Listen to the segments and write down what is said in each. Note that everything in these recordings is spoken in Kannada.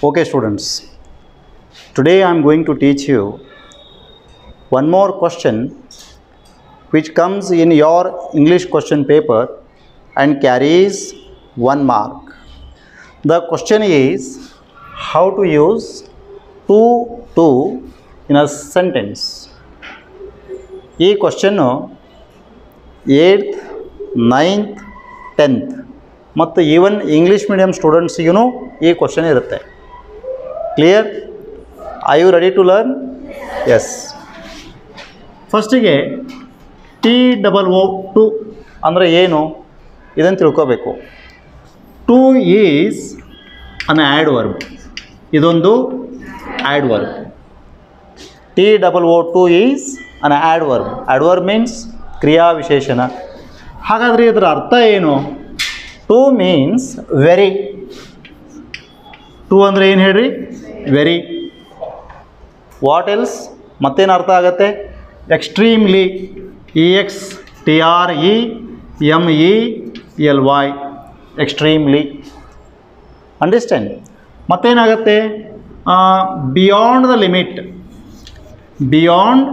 Okay students, today I am going to teach you one more question which comes in your English question paper and carries 1 mark. The question is how to use to in a sentence. ಈ ಕ್ವಶನ್ನು 8th, 9th, 10th ಮತ್ತು ಈವನ್ ಇಂಗ್ಲೀಷ್ ಮೀಡಿಯಮ್ ಸ್ಟೂಡೆಂಟ್ಸಿಗೂ ಈ ಕ್ವಶನ್ ಇರುತ್ತೆ. Clear? Are you ready to learn? Yes. ಫಸ್ಟಿಗೆ TOO ಅಂದರೆ ಏನು ಇದನ್ನು ತಿಳ್ಕೋಬೇಕು. Too is an adverb. ಇದೊಂದು adverb. TOO is an adverb. Adverb means ಕ್ರಿಯಾ ವಿಶೇಷಣ. ಹಾಗಾದರೆ ಇದರ ಅರ್ಥ ಏನು? To means very. ಟು ಅಂದರೆ ಏನು ಹೇಳ್ರಿ? ವೆರಿ. What else? ಮತ್ತೇನು ಅರ್ಥ ಆಗುತ್ತೆ? ಎಕ್ಸ್ಟ್ರೀಮ್ಲಿ. EXTREMELY. ಎಕ್ಸ್ಟ್ರೀಮ್ಲಿ. ಅಂಡರ್ಸ್ಟ್ಯಾಂಡ್? ಮತ್ತೇನಾಗುತ್ತೆ? Beyond the limit. Beyond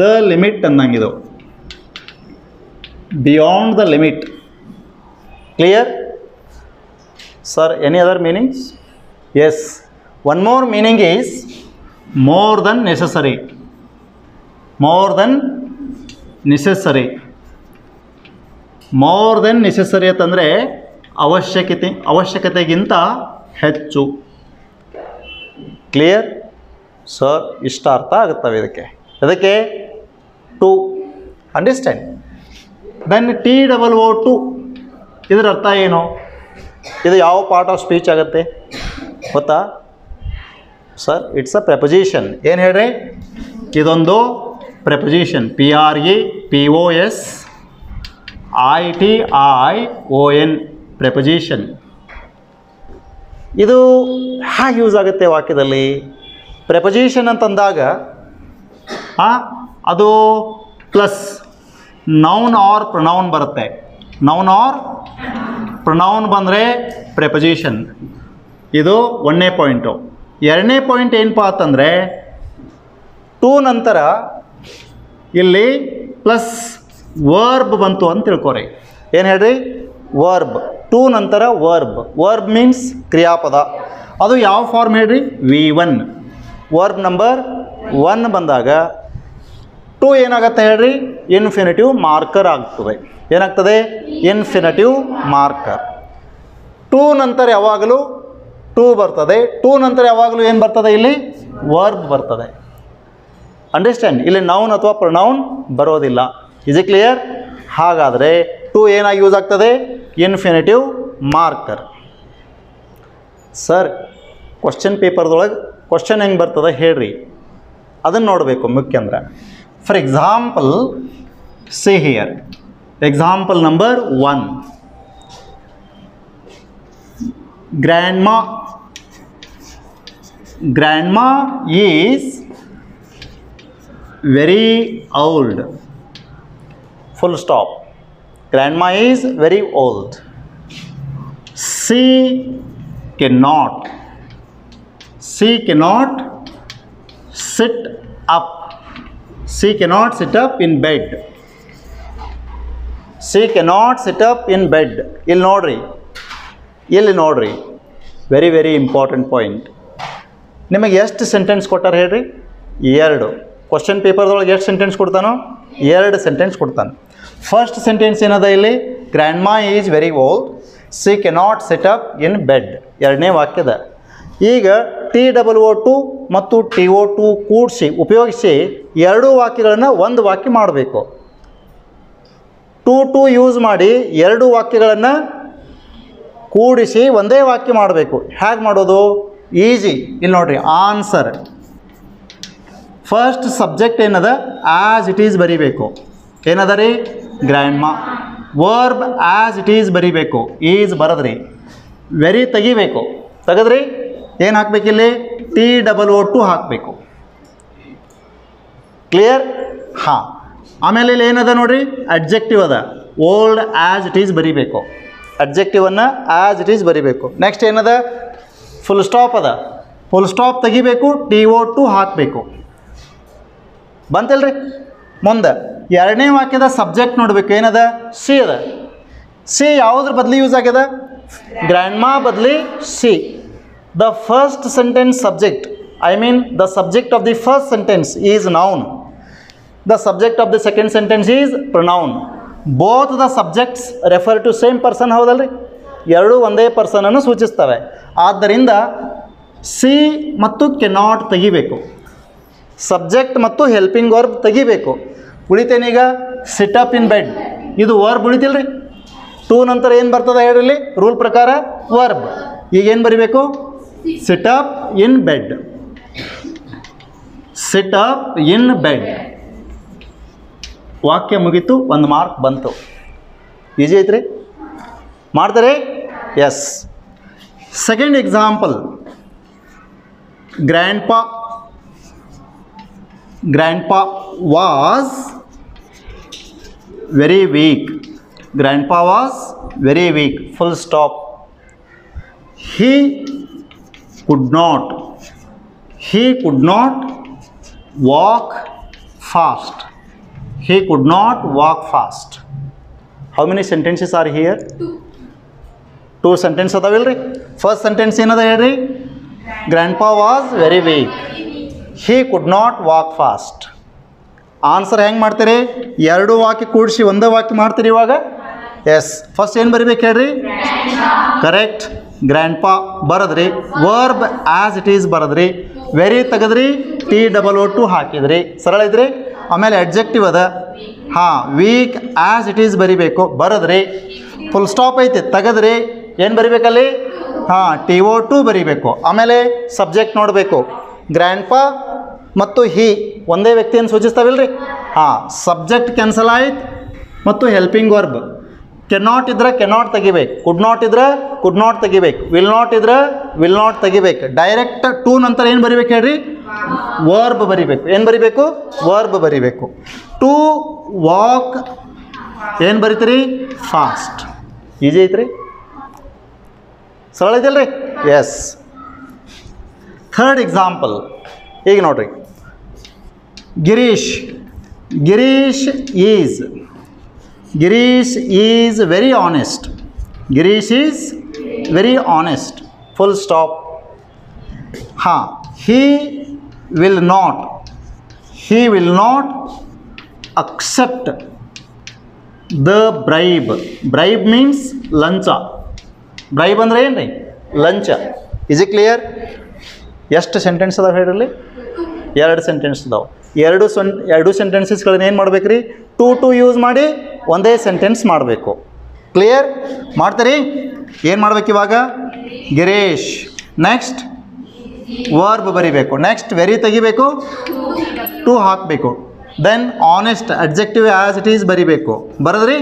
the limit ಅನ್ನಂಗಿದು. Beyond the limit. Clear? Sir, any other meanings? Yes. One more meaning is more than necessary. More than necessary. More than necessary ಅಂತಂದರೆ ಅವಶ್ಯಕತೆಗಿಂತ ಹೆಚ್ಚು. ಕ್ಲಿಯರ್? ಸರ್, ಇಷ್ಟ ಅರ್ಥ ಆಗುತ್ತವೆ ಇದಕ್ಕೆ. ಅದಕ್ಕೆ ಟು. ಅಂಡರ್ಸ್ಟ್ಯಾಂಡ್? ದೆನ್ TOO ಇದರ ಅರ್ಥ ಏನು? ಇದು ಯಾವ ಪಾರ್ಟ್ ಆಫ್ ಸ್ಪೀಚ್ ಆಗುತ್ತೆ ಗೊತ್ತಾ? Sir, it's a preposition. ಏನು ಹೇಳ್ರಿ? ಇದೊಂದು ಪ್ರೆಪೊಸಿಷನ್. PREPOSITION ಪ್ರೆಪೊಸಿಷನ್. ಇದು ಹೇಗೆ ಯೂಸ್ ಆಗುತ್ತೆ ವಾಕ್ಯದಲ್ಲಿ? ಪ್ರೆಪೊಸಿಷನ್ ಅಂತಂದಾಗ ಅದು ಪ್ಲಸ್ ನೌನ್ ಆರ್ ಪ್ರೊನೌನ್ ಬರುತ್ತೆ. ನೌನ್ ಆರ್ ಪ್ರೊನೌನ್ ಬಂದರೆ ಪ್ರೆಪೊಸಿಷನ್. ಇದು 1ನೇ ಪಾಯಿಂಟು. 2ನೇ ಪಾಯಿಂಟ್ ಏನಪ್ಪ ಅಂತಂದರೆ ಟು ನಂತರ ಇಲ್ಲಿ ಪ್ಲಸ್ ವರ್ಬ್ ಬಂತು ಅಂತ ತಿಳ್ಕೊರಿ. ಏನು ಹೇಳ್ರಿ? ವರ್ಬ್. ಟು ನಂತರ ವರ್ಬ್. ವರ್ಬ್ ಮೀನ್ಸ್ ಕ್ರಿಯಾಪದ. ಅದು ಯಾವ ಫಾರ್ಮ್ ಹೇಳ್ರಿ? V1. ವರ್ಬ್ ನಂಬರ್ 1 ಬಂದಾಗ ಟು ಏನಾಗುತ್ತೆ ಹೇಳ್ರಿ? ಇನ್ಫಿನಿಟಿವ್ ಮಾರ್ಕರ್ ಆಗ್ತದೆ. ಏನಾಗ್ತದೆ? Infinitive marker. ಟು ನಂತರ ಯಾವಾಗಲೂ ಟು ಬರ್ತದೆ. ಟು ನಂತರ ಯಾವಾಗಲೂ ಏನು ಬರ್ತದೆ? ಇಲ್ಲಿ ವರ್ಬ್ ಬರ್ತದೆ. ಅಂಡರ್ಸ್ಟ್ಯಾಂಡ್? ಇಲ್ಲಿ ನೌನ್ ಅಥವಾ ಪ್ರೊನೌನ್ ಬರೋದಿಲ್ಲ. Is it clear? ಹಾಗಾದರೆ ಟು ಏನಾಗಿ ಯೂಸ್ ಆಗ್ತದೆ? Infinitive marker. ಸರ್, ಕ್ವಶನ್ ಪೇಪರ್ದೊಳಗೆ ಕ್ವಶನ್ ಹೆಂಗೆ ಬರ್ತದೆ ಹೇಳ್ರಿ, ಅದನ್ನು ನೋಡಬೇಕು ಮುಖ್ಯ ಅಂದ್ರೆ. For example, say here. Example number 1. Grandma is very old. Full stop. Grandma is very old. She cannot sit up. She cannot sit up in bed. She cannot sit up in bed. ಇಲ್ಲಿ ನೋಡ್ರಿ. Very very important point. ನಿಮಗೆ ಎಷ್ಟು ಸೆಂಟೆನ್ಸ್ ಕೊಟ್ಟಾರೆ ಹೇಳ್ರಿ? 2. ಕ್ವಶನ್ ಪೇಪರ್ದೊಳಗೆ ಎಷ್ಟು ಸೆಂಟೆನ್ಸ್ ಕೊಡ್ತಾನೋ? 2 ಸೆಂಟೆನ್ಸ್ ಕೊಡ್ತಾನೆ. ಫಸ್ಟ್ ಸೆಂಟೆನ್ಸ್ ಏನದ ಇಲ್ಲಿ? Grandma is very old. She cannot sit up in bed. 2ನೇ ವಾಕ್ಯದ. ಈಗ TOO ಮತ್ತು TOO ಉಪಯೋಗಿಸಿ 2 ವಾಕ್ಯಗಳನ್ನು ಒಂದು ವಾಕ್ಯ ಮಾಡಬೇಕು. ಟು ಯೂಸ್ ಮಾಡಿ 2 ವಾಕ್ಯಗಳನ್ನು ಕೂಡಿಸಿ ಒಂದೇ ವಾಕ್ಯ ಮಾಡಬೇಕು. ಹೇಗೆ ಮಾಡೋದು? ಈಸಿ. ಇಲ್ಲಿ ನೋಡ್ರಿ. ಆನ್ಸರ್. ಫಸ್ಟ್ ಸಬ್ಜೆಕ್ಟ್ ಏನದ? ಆ್ಯಸ್ ಇಟ್ ಈಸ್ ಬರೀಬೇಕು. ಏನದ ರೀ? Grandma. Verb as it is ಬರೀಬೇಕು. ಈಸ್ ಬರದ್ರಿ. ವೆರಿ ತೆಗಿಬೇಕು. ತೆಗೆದ್ರಿ ಏನು ಹಾಕ್ಬೇಕಿಲ್ಲಿ? TOO ಹಾಕಬೇಕು. ಕ್ಲಿಯರ್? ಹಾಂ. ಆಮೇಲೆ ಇಲ್ಲಿ ಏನದ ನೋಡ್ರಿ? ಅಡ್ಜೆಕ್ಟಿವ್ ಅದ. ಓಲ್ಡ್ ಆ್ಯಸ್ ಇಟ್ ಈಸ್ ಬರೀಬೇಕು. ಅಡ್ಜೆಕ್ಟಿವನ್ನು ಆ್ಯಸ್ ಇಟ್ ಈಸ್ ಬರೀಬೇಕು. ನೆಕ್ಸ್ಟ್ ಏನದ? ಫುಲ್ ಸ್ಟಾಪ್ ಅದ. ಫುಲ್ ಸ್ಟಾಪ್ ತೆಗಿಬೇಕು, TO2 ಹಾಕಬೇಕು. ಬಂತಲ್ರಿ? ಮುಂದೆ ಎರಡನೇ ವಾಕ್ಯದ ಸಬ್ಜೆಕ್ಟ್ ನೋಡಬೇಕು. ಏನದ? ಸಿ ಅದ. ಸಿ ಯಾವುದ್ರ ಬದಲಿ ಯೂಸ್ ಆಗ್ಯದ? ಗ್ರ್ಯಾಂಡ್ಮಾ ಬದಲಿ C. The first sentence subject, I mean the subject of the first sentence is noun. The subject of the second sentence is pronoun. Both the subjects refer to same person. ಹೌದಲ್ರಿ? ಎರಡೂ ಒಂದೇ ಪರ್ಸನನ್ನು ಸೂಚಿಸ್ತವೆ. ಆದ್ದರಿಂದ ಸಿ ಮತ್ತು ಕೆನಾಟ್ ತೆಗಿಬೇಕು, ಸಬ್ಜೆಕ್ಟ್ ಮತ್ತು ಹೆಲ್ಪಿಂಗ್ ವರ್ಬ್ ತೆಗಿಬೇಕು. ಉಳಿತೇನೀಗ? ಸಿಟ್ ಅಪ್ ಇನ್ ಬೆಡ್. ಇದು ವರ್ಬ್ ಉಳಿತಿಲ್ರಿ? ಟು ನಂತರ ಏನು ಬರ್ತದೆ ಹೇಳ್ರಿ? ರೂಲ್ ಪ್ರಕಾರ ವರ್ಬ್. ಈಗ ಏನು ಬರಿಬೇಕು? Sit up in bed. Sit up in bed. ವಾಕ್ಯ ಮುಗೀತು, 1 ಮಾರ್ಕ್ ಬಂತು. ಈಜಿ ಐತ್ರಿ? ಮಾಡ್ತಾರೆ? Yes. Second example, grandpa was very weak. Grandpa was very weak. Full stop. He could not walk fast. He could not walk fast. How many sentences are here? Two sentences adavillri. First sentence ಏನದ ಹೇಳ್ರಿ? Grandpa was very weak. He could not walk fast. Answer ಹೆಂಗೆ ಮಾಡ್ತೀರಿ? ಎರಡು ವಾಕ್ಯ ಕೂಡಿಸಿ ಒಂದೇ ವಾಕ್ಯ ಮಾಡ್ತೀರಿ ಇವಾಗ. ಎಸ್. ಫಸ್ಟ್ ಏನು ಬರಿಬೇಕು ಹೇಳ್ರಿ? ಕರೆಕ್ಟ್. ಗ್ರ್ಯಾಂಡ್ಪಾ ಬರದ್ರಿ, ವರ್ಬ್ ಆ್ಯಸ್ ಇಟ್ ಈಸ್ ಬರದ್ರಿ, ವೆರಿ ತೆಗೆದ್ರಿ, TOO2 ಹಾಕಿದ್ರಿ, ಸರಳ ಇದ್ರಿ. ಆಮೇಲೆ ಅಡ್ಜೆಕ್ಟಿವ್ ಅದ, ಹಾಂ, ವೀಕ್ ಆ್ಯಸ್ ಇಟ್ ಈಸ್ ಬರಿಬೇಕು, ಬರದ್ರಿ. ಫುಲ್ ಸ್ಟಾಪ್ ಐತಿ, ತೆಗೆದ್ರಿ, ಏನು ಬರಿಬೇಕಲ್ಲಿ? ಹಾಂ, TO2 ಬರಿಬೇಕು. ಆಮೇಲೆ ಸಬ್ಜೆಕ್ಟ್ ನೋಡಬೇಕು. ಗ್ರ್ಯಾಂಡ್ಪಾ ಮತ್ತು ಹಿ ಒಂದೇ ವ್ಯಕ್ತಿಯನ್ನು ಸೂಚಿಸ್ತಾವಿಲ್ರಿ? ಹಾಂ, ಸಬ್ಜೆಕ್ಟ್ ಕ್ಯಾನ್ಸಲ್ ಆಯ್ತು ಮತ್ತು ಹೆಲ್ಪಿಂಗ್ ವರ್ಬ್. ಕೆನಾಟ್ ಇದ್ರೆ ಕೆನಾಟ್ ತೆಗಿಬೇಕು, ಕುಡ್ ನಾಟ್ ಇದ್ರೆ ಕುಡ್ ನಾಟ್ ತೆಗಿಬೇಕು, ವಿಲ್ ನಾಟ್ ಇದ್ರೆ ವಿಲ್ ನಾಟ್ ತೆಗಿಬೇಕು. ಡೈರೆಕ್ಟ್ ಟು ನಂತರ ಏನು ಬರಿಬೇಕು ಹೇಳ್ರಿ? ವರ್ಬ್ ಬರಿಬೇಕು. ಏನು ಬರಿಬೇಕು? ವರ್ಬ್ ಬರಿಬೇಕು. ಟು ವಾಕ್ ಏನು ಬರಿತೀರಿ? ಫಾಸ್ಟ್. ಈಜಿ ಐತ್ರಿ? ಸರಳ ಐತಲ್ರಿ? ಎಸ್. ಥರ್ಡ್ ಎಕ್ಸಾಂಪಲ್ ಈಗ ನೋಡ್ರಿ. Girish is very honest. Girish is very honest. Full stop. हाँ, he will not accept the bribe. Bribe means lancha. Bribe ಅಂದ್ರೆ ಏನು ರೀ? ಲಂಚ. Is it clear? ಎಷ್ಟು ಸೆಂಟೆನ್ಸ್ ಅದಾವೆ ಹೇಳ್ರಿ? 2 ಸೆಂಟೆನ್ಸ್ ಅದಾವೆ. ಎರಡು ಸೆಂಟೆನ್ಸಸ್ಗಳನ್ನ ಏನು ಮಾಡ್ಬೇಕು ರೀ? ಟು ಯೂಸ್ ಮಾಡಿ ಒಂದೇ ಸೆಂಟೆನ್ಸ್ ಮಾಡಬೇಕು. ಕ್ಲಿಯರ್? ಮಾಡ್ತೀರಿ? ಏನು ಮಾಡ್ಬೇಕು ಇವಾಗ? ಗಿರೀಶ್. ನೆಕ್ಸ್ಟ್ ವರ್ಬ್ ಬರಿಬೇಕು. ನೆಕ್ಸ್ಟ್ ವೆರಿ ತೆಗಿಬೇಕು, ಟು ಹಾಕಬೇಕು. Then honest adjective as it is ಬರಿಬೇಕು. ಬರದ್ರಿ?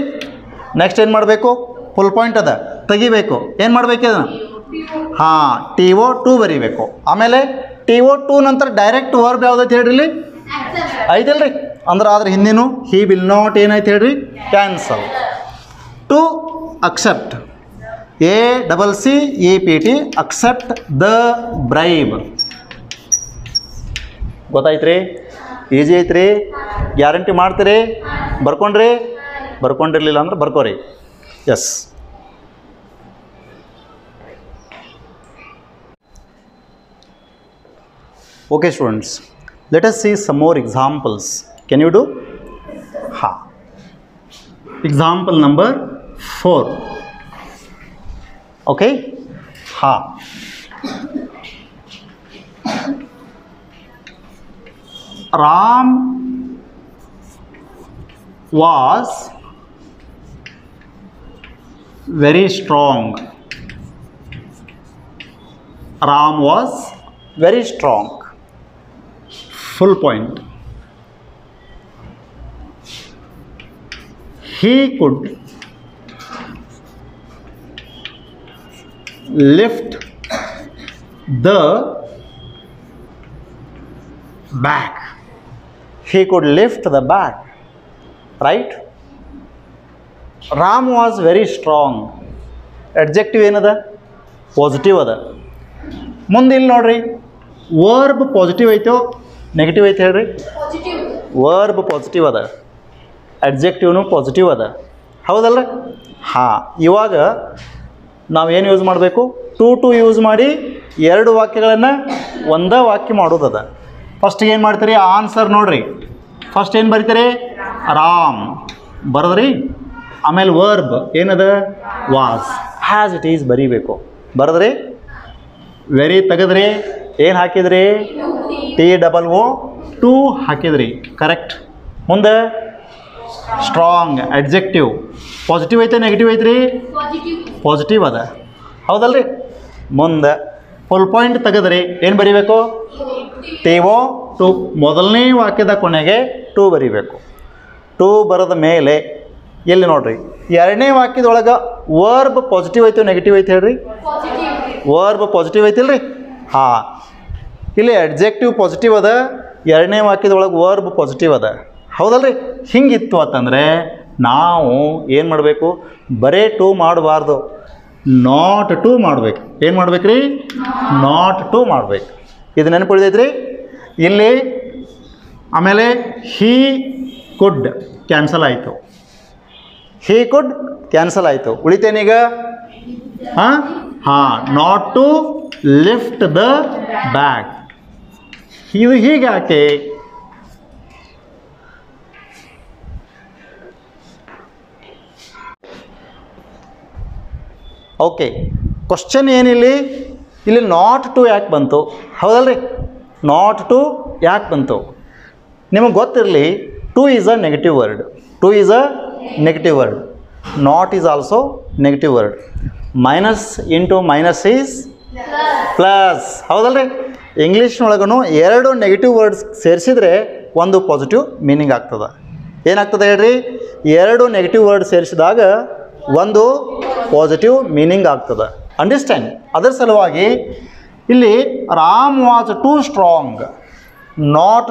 ನೆಕ್ಸ್ಟ್ ಏನು ಮಾಡಬೇಕು? ಫುಲ್ ಪಾಯಿಂಟ್ ಅದ, ತೆಗಿಬೇಕು. ಏನು ಮಾಡಬೇಕು ಅದನ್ನು? ಹಾಂ, TO2 ಬರಿಬೇಕು. ಆಮೇಲೆ TO2 ನಂತರ ಡೈರೆಕ್ಟ್ ವರ್ಬ್ ಯಾವುದೈತೆ ಹೇಳ್ರಿ? ಐತಲ್ರಿ? ಅಂದ್ರೆ ಆದ್ರೆ ಹಿಂದಿನೂ ಹಿ ವಿಲ್ ನಾಟ್ ಏನೈತೆ ಹೇಳ್ರಿ? Cancel. To accept, ACCEPT, accept the bribe. ಗೊತ್ತಾಯ್ತ್ರಿ? ಈಜಿ ಐತ್ರಿ? ಗ್ಯಾರಂಟಿ ಮಾಡ್ತೀರಿ? ಬರ್ಕೊಂಡ್ರಿ? ಬರ್ಕೊಂಡಿರ್ಲಿಲ್ಲ ಅಂದ್ರೆ ಬರ್ಕೋರಿ. Yes. Okay students, let us see some more examples. Can you do? Ha. Example number 4. Okay? Ha. Ram was very strong. Ram was very strong. Full point. He could lift the bag. He could lift the bag. Right? Ram was very strong. Adjective ಏನದ? ಪಾಸಿಟಿವ್ ಅದ. ಮುಂದೆ ಇಲ್ಲಿ ನೋಡ್ರಿ, ವರ್ಬ್ ಪಾಸಿಟಿವ್ ಐತೋ ನೆಗೆಟಿವ್ ಐತೆ ಹೇಳ್ರಿ? ವರ್ಬ್ ಪಾಸಿಟಿವ್ ಅದ, ಅಡ್ಜೆಕ್ಟಿವ್ನು ಪಾಸಿಟಿವ್ ಅದ, ಹೌದಲ್ಲ? ಹಾಂ, ಇವಾಗ ನಾವೇನು ಯೂಸ್ ಮಾಡಬೇಕು? ಟು ಯೂಸ್ ಮಾಡಿ ಎರಡು ವಾಕ್ಯಗಳನ್ನು ಒಂದೇ ವಾಕ್ಯ ಮಾಡೋದದ. ಫಸ್ಟಿಗೆ ಏನು ಮಾಡ್ತೀರಿ? ಆನ್ಸರ್ ನೋಡ್ರಿ. ಫಸ್ಟ್ ಏನು ಬರೀತೀರಿ? ರಾಮ್ ಬರದ್ರಿ. ಆಮೇಲೆ ವರ್ಬ್ ಏನದ? ವಾಸ್. ಹ್ಯಾಸ್ ಇಟ್ ಈಸ್ ಬರೀಬೇಕು. ಬರದ್ರಿ. ವೆರಿ ತೆಗೆದ್ರಿ. ಏನು ಹಾಕಿದ್ರಿ? TOO ಟು ಹಾಕಿದ್ರಿ. ಕರೆಕ್ಟ್. ಮುಂದೆ ಸ್ಟ್ರಾಂಗ್ ಅಡ್ಜೆಕ್ಟಿವ್ ಪಾಸಿಟಿವ್ ಐತೆ ನೆಗೆಟಿವ್ ಐತ್ರಿ? ಪಾಸಿಟಿವ್ ಅದ, ಹೌದಲ್ರಿ? ಮುಂದೆ ಫುಲ್ ಪಾಯಿಂಟ್ ತೆಗೆದ್ರಿ. ಏನು ಬರೀಬೇಕು? TO ಮೊದಲನೇ ವಾಕ್ಯದ ಕೊನೆಗೆ ಟು ಬರೀಬೇಕು. ಟು ಬರೆದ ಮೇಲೆ ಎಲ್ಲಿ ನೋಡ್ರಿ, ಎರಡನೇ ವಾಕ್ಯದೊಳಗೆ ವರ್ಬ್ ಪಾಸಿಟಿವ್ ಐತೆ ನೆಗೆಟಿವ್ ಐತೆ ಹೇಳ್ರಿ? ವರ್ಬ್ ಪಾಸಿಟಿವ್ ಐತಿಲ್ರಿ? ಹಾಂ, ಇಲ್ಲಿ ಅಡ್ಜೆಕ್ಟಿವ್ ಪಾಸಿಟಿವ್ ಅದ, ಎರಡನೇ ವಾಕ್ಯದೊಳಗೆ ವರ್ಬ್ ಪಾಸಿಟಿವ್ ಅದ, ಹೌದಲ್ರಿ? ಹಿಂಗಿತ್ತು ಅಂತಂದರೆ ನಾವು ಏನು ಮಾಡಬೇಕು? ಬರೇ ಟು ಮಾಡಬಾರ್ದು, ನಾಟ್ ಟು ಮಾಡಬೇಕು. ಏನು ಮಾಡ್ಬೇಕ್ರಿ? ನಾಟ್ ಟು ಮಾಡಬೇಕು. ಇದು ನೆನಪುಳಿದೈತ್ರಿ ಇಲ್ಲಿ. ಆಮೇಲೆ ಹೀ ಕುಡ್ ಕ್ಯಾನ್ಸಲ್ ಆಯಿತು. ಹೀ ಕುಡ್ ಕ್ಯಾನ್ಸಲ್ ಆಯಿತು. ಉಳಿತೇನೀಗ? ಹಾಂ ಹಾಂ, not to lift the bag. ಇದು ಹೀಗೆ ಯಾಕೆ? ಓಕೆ, ಕ್ವಶನ್ ಏನಿಲ್ಲಿ? ಇಲ್ಲಿ ನಾಟ್ ಟು ಯಾಕೆ ಬಂತು? ಹೌದಲ್ರಿ? ನಾಟ್ ಟು ಯಾಕೆ ಬಂತು? ನಿಮಗೆ ಗೊತ್ತಿರಲಿ, to is a negative word. To is a negative word. Not is also negative word. Minus into minus is plus, ಹೌದಲ್ರಿ? ಇಂಗ್ಲೀಷ್ನೊಳಗೂ ಎರಡು ನೆಗೆಟಿವ್ ವರ್ಡ್ಸ್ ಸೇರಿಸಿದ್ರೆ ಒಂದು ಪಾಸಿಟಿವ್ ಮೀನಿಂಗ್ ಆಗ್ತದೆ. ಏನಾಗ್ತದೆ ಹೇಳ್ರಿ? ಎರಡು ನೆಗೆಟಿವ್ ವರ್ಡ್ ಸೇರಿಸಿದಾಗ ಒಂದು ಪಾಸಿಟಿವ್ ಮೀನಿಂಗ್ ಆಗ್ತದೆ. ಅಂಡರ್ಸ್ಟ್ಯಾಂಡ್? ಅದರ ಸಲುವಾಗಿ ಇಲ್ಲಿ Ram was too strong not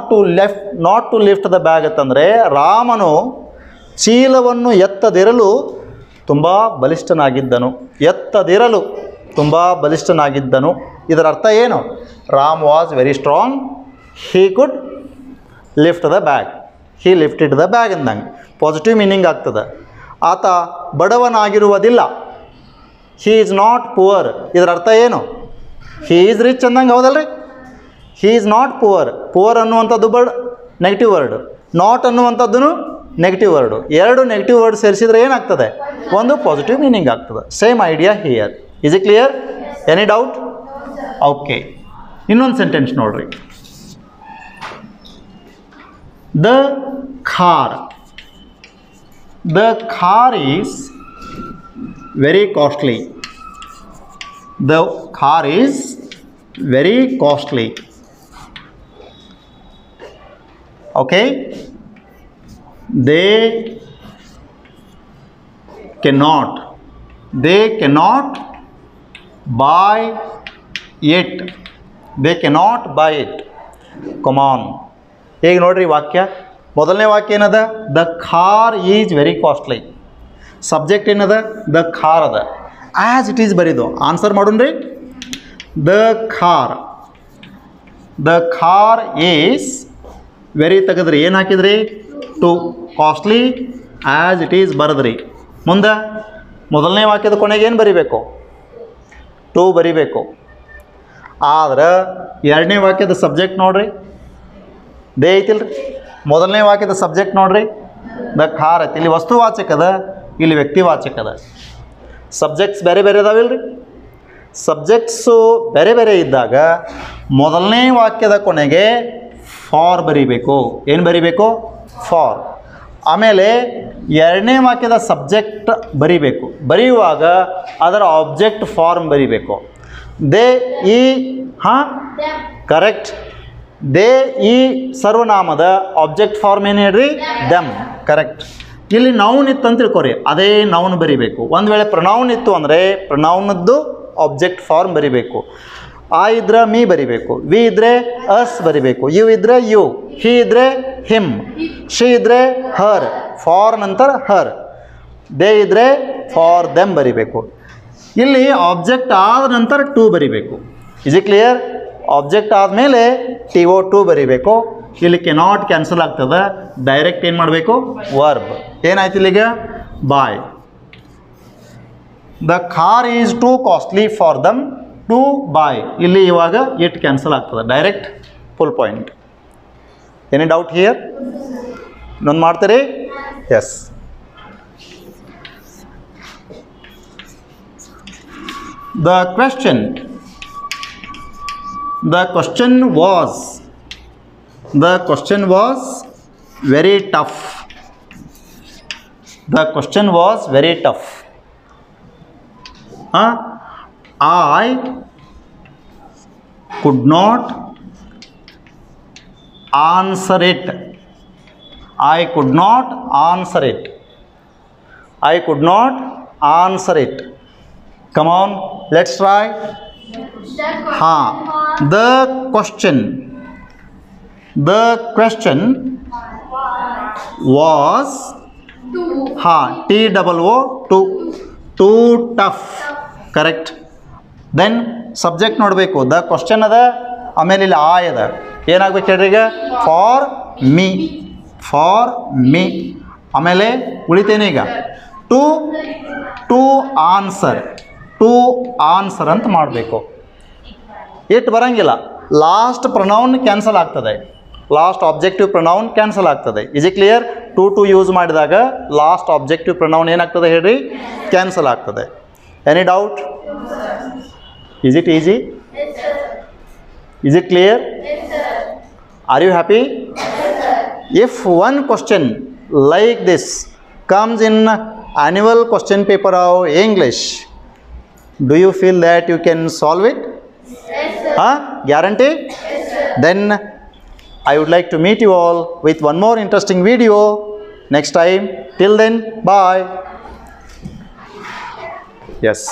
to lift the bag ಅಂತಂದರೆ ರಾಮನು ಚೀಲವನ್ನು ಎತ್ತದಿರಲು ತುಂಬ ಬಲಿಷ್ಠನಾಗಿದ್ದನು. ಎತ್ತದಿರಲು ತುಂಬ ಬಲಿಷ್ಠನಾಗಿದ್ದನು. ಇದರ ಅರ್ಥ ಏನು? Ram was very strong, Hi could lift the bag, Hi lifted the bag ಅಂದಂಗೆ ಪಾಸಿಟಿವ್ ಮೀನಿಂಗ್ ಆಗ್ತದೆ. ಆತ ಬಡವನಾಗಿರುವುದಿಲ್ಲ, ಹೀ ಈಸ್ ನಾಟ್ ಪುವರ್. ಇದರ ಅರ್ಥ ಏನು? ಹೀ ಈಸ್ ರಿಚ್ ಅಂದಂಗೆ, ಹೌದಲ್ರಿ? He is not poor. Poor ಅನ್ನುವಂಥದ್ದು ನೆಗೆಟಿವ್ ವರ್ಡ್, ನಾಟ್ ಅನ್ನುವಂಥದ್ದು ನೆಗೆಟಿವ್ ವರ್ಡು. ಎರಡು ನೆಗೆಟಿವ್ ವರ್ಡ್ ಸೇರಿಸಿದ್ರೆ ಏನಾಗ್ತದೆ? ಒಂದು ಪಾಸಿಟಿವ್ ಮೀನಿಂಗ್ ಆಗ್ತದೆ. Same idea here. Is it clear? Any doubt? Okay, ಇನ್ನೊಂದು ಸೆಂಟೆನ್ಸ್ ನೋಡ್ರಿ. The car is very costly. The car is very costly. Okay? They cannot buy it. They cannot buy it. Come on. ಈಗ ನೋಡ್ರಿ ವಾಕ್ಯ. ಮೊದಲನೇ ವಾಕ್ಯ ಏನದ? The car is very costly. Subject ಏನದ? ದ ಕಾರ್ ಅದ. ಆ್ಯಸ್ ಇಟ್ ಈಸ್ ಬರೀದು. ಆನ್ಸರ್ ಮಾಡೋಣ್ರಿ. ದ ಕಾರ್ ಈಸ್ ವೆರಿ ತೆಗೆದ್ರಿ. ಏನು ಹಾಕಿದ್ರಿ? Too. Costly as it is ಬರೆದ್ರಿ. ಮುಂದೆ ಮೊದಲನೇ ವಾಕ್ಯದ ಕೊನೆಗೆ ಏನು ಬರೀಬೇಕು? ಟು ಬರೀಬೇಕು. ಆದ್ರೆ ಎರಡನೇ ವಾಕ್ಯದ ಸಬ್ಜೆಕ್ಟ್ ನೋಡ್ರಿ, ದೇ ಐತಿಲ್ರಿ. ಮೊದಲನೇ ವಾಕ್ಯದ ಸಬ್ಜೆಕ್ಟ್ ನೋಡ್ರಿ, ದ ಕಾರ್ ಐತಿ. ಇಲ್ಲಿ ವಸ್ತುವಾಚಕ ಅದ, ಇಲ್ಲಿ ವ್ಯಕ್ತಿವಾಚಕ ಅದ. ಸಬ್ಜೆಕ್ಟ್ಸ್ ಬೇರೆ ಬೇರೆ ಅದಾವಿಲ್ರಿ. ಸಬ್ಜೆಕ್ಟ್ಸು ಬೇರೆ ಬೇರೆ ಇದ್ದಾಗ ಮೊದಲನೇ ವಾಕ್ಯದ ಕೊನೆಗೆ ಫಾರ್ ಬರೀಬೇಕು. ಏನು ಬರೀಬೇಕು? ಫಾರ್. ಆಮೇಲೆ ಎರಡನೇ ವಾಕ್ಯದ ಸಬ್ಜೆಕ್ಟ್ ಬರೀಬೇಕು. ಬರೆಯುವಾಗ ಅದರ ಆಬ್ಜೆಕ್ಟ್ ಫಾರ್ಮ್ ಬರೀಬೇಕು. ದೇ ಈ ಕರೆಕ್ಟ್. ದೇ ಈ ಸರ್ವನಾಮದ ಆಬ್ಜೆಕ್ಟ್ ಫಾರ್ಮ್ ಏನು ಹೇಳ್ರಿ? ದೆಮ್. ಕರೆಕ್ಟ್. ಇಲ್ಲಿ ನೌನ್ ಇತ್ತು ಅಂತ ತಿಳ್ಕೊರಿ, ಅದೇ ನೌನ್ ಬರಿಬೇಕು. ಒಂದು ವೇಳೆ ಪ್ರನೌನ್ ಇತ್ತು ಅಂದರೆ ಪ್ರನೌನದ್ದು ಆಬ್ಜೆಕ್ಟ್ ಫಾರ್ಮ್ ಬರಿಬೇಕು. ಆ ಇದ್ರೆ ಮೀ ಬರಿಬೇಕು, ವಿ ಇದ್ರೆ ಅಸ್ ಬರಿಬೇಕು, ಯು ಇದ್ರೆ ಯು, ಹಿ ಇದ್ರೆ ಹಿಮ್, ಶಿ ಇದ್ರೆ ಹರ್, ಫಾರ್ ನಂತರ ಹರ್, ದೇ ಇದ್ರೆ ಫಾರ್ ದೆಮ್ ಬರಿಬೇಕು. ಇಲ್ಲಿ ಆಬ್ಜೆಕ್ಟ್ ಆದ ನಂತರ ಟು ಬರಿಬೇಕು. Is it clear? ಆಬ್ಜೆಕ್ಟ್ ಆದಮೇಲೆ TO2 ಬರೀಬೇಕು. ಇಲ್ಲಿ ಕೆನಾಟ್ ಕ್ಯಾನ್ಸಲ್ ಆಗ್ತದೆ, ಡೈರೆಕ್ಟ್ ಏನು ಮಾಡಬೇಕು, ವರ್ಬ್. ಏನಾಯ್ತು ಇಲ್ಲಿಗೆ, buy. The car is too costly for them to buy. ಇಲ್ಲಿ ಇವಾಗ ಇಟ್ ಕ್ಯಾನ್ಸಲ್ ಆಗ್ತದೆ, direct full point. Any doubt here? ಇನ್ನೊಂದು ಮಾಡ್ತೀರಿ? Yes. The question was very tough. The question was very tough. I could not answer it. I could not answer it. I could not answer it. Come on, let's try. The question was too tough. Correct. Then subject ನೋಡಬೇಕು. ದ ಕ್ವಶನ್ ಅದ, ಆಮೇಲೆ ಇಲ್ಲಿ I ಅದ. ಏನಾಗಬೇಕು ಹೇಳ್ರಿ ಈಗ, ಫಾರ್ ಮೀ. ಆಮೇಲೆ ಉಳಿತೇನೆ ಈಗ ಟು ಆನ್ಸರ್ ಅಂತ ಮಾಡಬೇಕು. ಇಟ್ ಬರಂಗಿಲ್ಲ, ಲಾಸ್ಟ್ ಪ್ರೊನೌನ್ ಕ್ಯಾನ್ಸಲ್ ಆಗ್ತದೆ, ಲಾಸ್ಟ್ ಆಬ್ಜೆಕ್ಟಿವ್ ಪ್ರೊನೌನ್ ಕ್ಯಾನ್ಸಲ್ ಆಗ್ತದೆ. Is it clear? To use ಮಾಡಿದಾಗ ಲಾಸ್ಟ್ ಆಬ್ಜೆಕ್ಟಿವ್ ಪ್ರೊನೌನ್ ಏನಾಗ್ತದೆ ಹೇಳ್ರಿ, ಕ್ಯಾನ್ಸಲ್ ಆಗ್ತದೆ. Any doubt? Is it easy? Yes, sir. Is it clear? Yes, sir. Are you happy? Yes, sir. If one question like this comes in annual question paper of English, do you feel that you can solve it? Yes, sir. Guarantee? Yes, sir. Then I would like to meet you all with one more interesting video next time. Till then, bye. Yes.